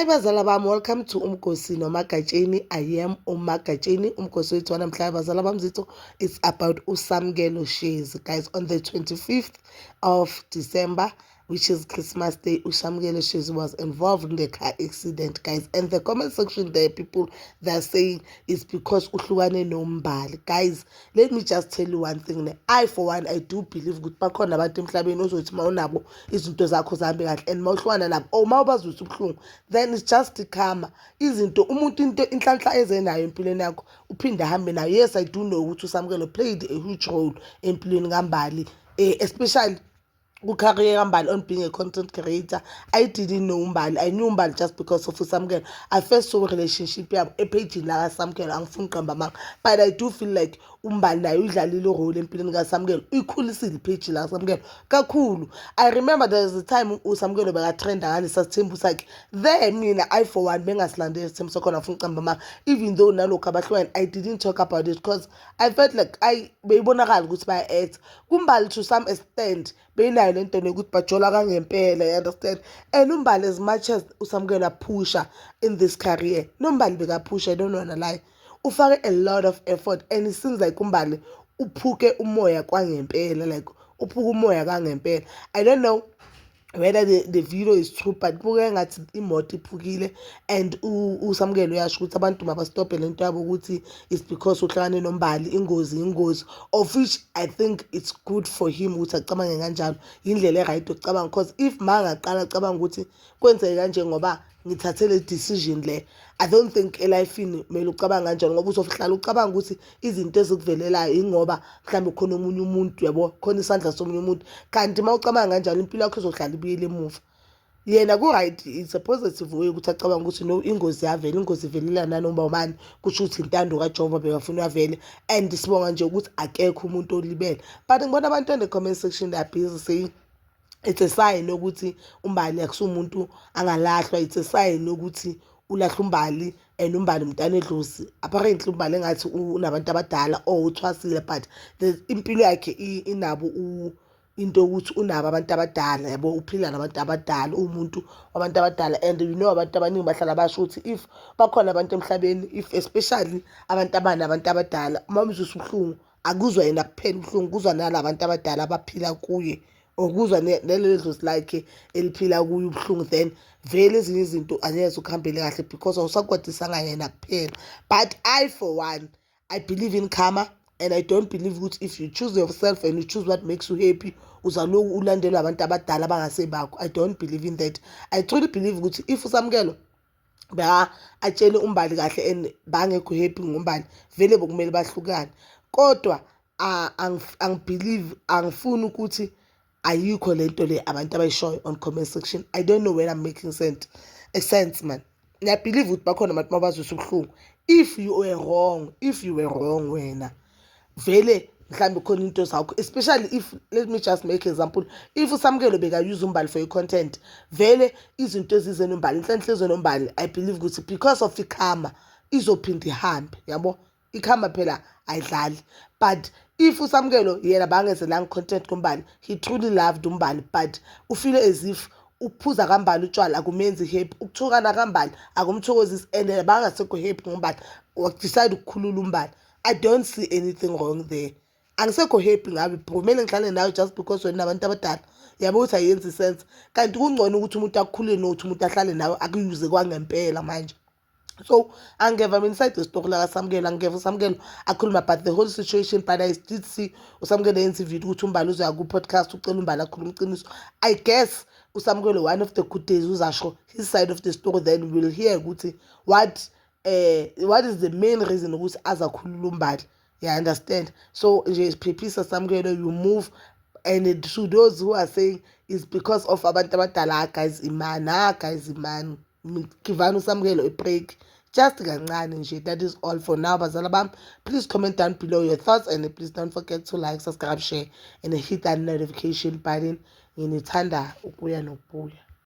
Hi bazala bami, welcome to Umkosi noMagatsheni. I am uMagatsheni. Umkosi wethu wanamhlanje bazala bami zethu is about uSamkelo Shares. Guys, on the 25th of December, which is Christmas Day, uSamkelo Shares was involved in the car accident, guys. And the comment section there, people that are saying it's because uhlukane nombali. Guys, let me just tell you one thing. I for one, I do believe ukuthi bakhona abantu emhlabeni ozothi mawunabo izinto zakho zihambe kahle and mawuhlukana nabo or mawubazwisa ubuhlungu, then it's just karma. Izinto umuntu into inhlanhla ezenayo empilweni yakho uphinde ahambe nayo. Yes, I do know ukuthi uSamkelo played a huge role empilweni kaMbali, especially career Mbali on being a content creator. I didn't know Mbali. I knew Mbali just because of Samkelo. I first saw a relationship a page in la Samkelo angifuni qamba manga. But I do feel like Mbali nayo udlalile role empilweni kaSamkelo. Uyikhulisile page la Samkelo kakhulu. I remember there was a time uSamkelo beka trend ngani sasithembu sakhe. There mina I for one bengasilande isithembu sakho ngafuni qamba manga. Even though nalokho abahlweni I didn't talk about it because I felt like I beyibonakala ukuthi baya act. kuMbali to some extent benayo lento nokuthi bajola kangempela, you understand? And uMbali, as much as uSamkelo pusher in this career, noMbali beka pusher, I don't wanna lie, ufake a lot of effort and it seems like uMbali uphuke umoya kwangempela, like uphuke umoya kangempela. I don't know whether the video is true, but buke ngathi imoto iphukile and uSamkelo uyasho ukuthi abantu mabastophe lento yabo ukuthi it's because uhlangane noMbali, ingozi, of which I think it's good for him ukuthi acabange kanjalo, indlela right ukucabanga, because if mangaqala acabanga ukuthi kwenzeke kanje ngoba ngithathele decision le, I don't think elifini kumele ucabanga kanjalo ngoba uzohlala ucabanga ukuthi izinto ezikuvelelayo ingoba mhlambe khona omunye umuntu, yabo, khona isandla somunye umuntu, kanti mawucabanga kanjalo impilo yakho izohlala ibuyele emuva. Yena ku right, it's a positive way ukuthi acabanga ukuthi no, ingozi yavela, ingozi ivelela nanoma ubani, kusho ukuthi intando kaJehova bekafuna yavele and sibonga nje ukuthi akekho umuntu olibele. But ngibona abantu in the comment section they are busy saying it's a sign ukuthi uMbali akusumuntu angalahlwa, it's a sign ukuthi ulahla uMbali and uMbali umntana edlozi. Apparently uMbali engathi unabantu abadala or uthwasile, but impilo yakhe inabo into ukuthi unabo abantu abadala, yabo, uphila nabantu abadala, umuntu wabantu abadala. And you know abantu abaningi bahlala basho ukuthi if bakhona abantu emhlabeni, if especially abantu abanabantu abadala, uma uzwisa ubuhlungu akuzwa yena kuphela ubuhlungu, kuzwa nalabantu abadala abaphila kuye, okuzwa nelelo dlozi lakhe eliphila kuye ubuhlungu, then vele ezinye izinto angeke ukuhambele kahle because awusakwadisanga yena kuphela. But I for one, I believe in karma and I don't believe ukuthi if you choose yourself and you choose what makes you happy uzaloku ulandelwa abantu abadala bangasebakho. I don't believe in that. I truly believe ukuthi if uSamkelo atshele uMbali kahle and bangekho happy ngoMbali, vele bokumele bahlukane. Kodwa angifuni ukuthi ayikho lento le abantu abayishoyo on comment section. I don't know whether I'm making sense man. I believe ukuthi bakhona abantu mabazwisa ubuhlungu. If you were wrong wena, vele mhlambe khona into zakho, especially if, let me just make example, if uSamkelo beka use uMbali for your content, vele izinto ezize noMbali, inhlanhla ezonoMbali, I believe ukuthi because of ikarma izophinda ihambe, yabo. Ikarma phela ayidlali. But if uSamkelo yena bangezelanga content kuMbali, he truly loved uMbali, but ufile as if uphuza kaMbali utshwala akumenzi happy, ukuthukana kaMbali akumthokozisi and bangasekho happy ngoMbali, decide ukukhulula uMbali. I don't see anything wrong there. Angisekho happy ngabe kumele ngihlale nawe just because wena nabantu abadala, yabo, ukuthi ayenzi sense. Kanti kungcono ukuthi umuntu akukhulule nokuthi umuntu ahlale nawe akuyuze kwangempela manje. So angeva inside the story la Samkelo, angeva uSamkelo akhuluma about the whole situation, but I did see uSamkelo yenza video ukuthi uMbali uzoya ku podcast ucela uMbali akhuluma iqiniso. I guess uSamkelo one of the good days uzasho his side of the story, then we'll hear ukuthi what is the main reason ukuthi azakhulula uMbali. Yeah, understand? So nje phephisa Samkelo, you move. And to those who are saying it's because of abantu abadala, guys, imani givani uSamkelo a break just kancane nje. That is all for now bazala bam. Please comment down below your thoughts and please don't forget to like, subscribe, share and hit that notification button. Nginithanda ukuya nokubuya.